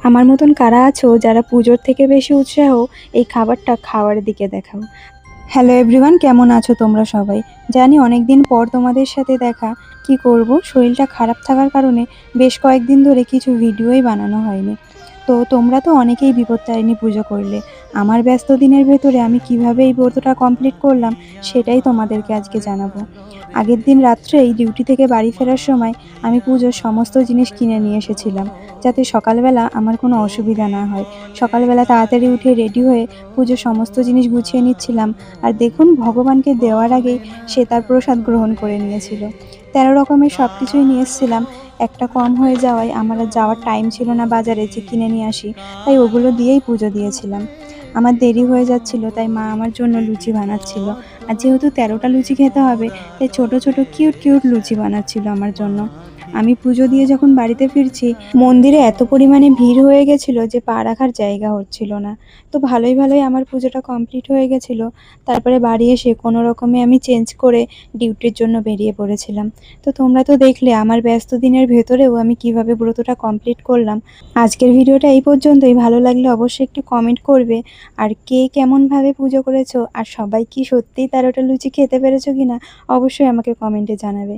আমার মতন কারা আছো যারা পুজোর থেকে বেশি উৎসাহ এই খাবারটা খাওয়ার দিকে দেখাও? হ্যালো এভরিওয়ান, কেমন আছো তোমরা সবাই? জানি অনেক দিন পর তোমাদের সাথে দেখা। কি করব, শরীরটা খারাপ থাকার কারণে বেশ কয়েকদিন ধরে কিছু ভিডিওই বানানো হয়নি। তো তোমরা তো অনেকেই বিপত্তারিণী পুজো করলে। আমার ব্যস্ত দিনের ভেতরে আমি কিভাবে এই ব্রতটা কমপ্লিট করলাম সেটাই তোমাদেরকে আজকে জানাবো। আগের দিন রাত্রেই ডিউটি থেকে বাড়ি ফেরার সময় আমি পুজোর সমস্ত জিনিস কিনে নিয়ে এসেছিলাম, যাতে সকালবেলা আমার কোনো অসুবিধা না হয়। সকালবেলা তাড়াতাড়ি উঠে রেডি হয়ে পুজোর সমস্ত জিনিস গুছিয়ে নিচ্ছিলাম। আর দেখুন, ভগবানকে দেওয়ার আগেই সে তার প্রসাদ গ্রহণ করে নিয়েছিল। 13 রকমের সব কিছুই নিয়ে এসেছিলাম। একটা কম হয়ে যাওয়ায় আমার আর যাওয়ার টাইম ছিল না বাজারে যে কিনে নিয়ে আসি, তাই ওগুলো দিয়েই পুজো দিয়েছিলাম। আমার দেরি হয়ে যাচ্ছিল, তাই মা আমার জন্য লুচি বানাচ্ছিল। আর যেহেতু 13টা লুচি খেতে হবে, তাই ছোট ছোট কিউট কিউট লুচি বানাচ্ছিল আমার জন্য। আমি পুজো দিয়ে যখন বাড়িতে ফিরছি, মন্দিরে এত পরিমাণে ভিড় হয়ে গেছিল যে পা রাখার জায়গা হচ্ছিল না। তো ভালোই ভালোই আমার পুজোটা কমপ্লিট হয়ে গেছিল। তারপরে বাড়ি এসে কোনো রকমে আমি চেঞ্জ করে ডিউটির জন্য বেরিয়ে পড়েছিলাম। তো তোমরা তো দেখলে আমার ব্যস্ত দিনের ভেতরেও আমি কিভাবে ব্রতটা কমপ্লিট করলাম। আজকের ভিডিওটা এই পর্যন্তই। ভালো লাগলে অবশ্যই একটু কমেন্ট করবে। আর কে কেমনভাবে পুজো করেছো, আর সবাই কি সত্যিই 13টা লুচি খেতে পেরেছো কিনা, অবশ্যই আমাকে কমেন্টে জানাবে।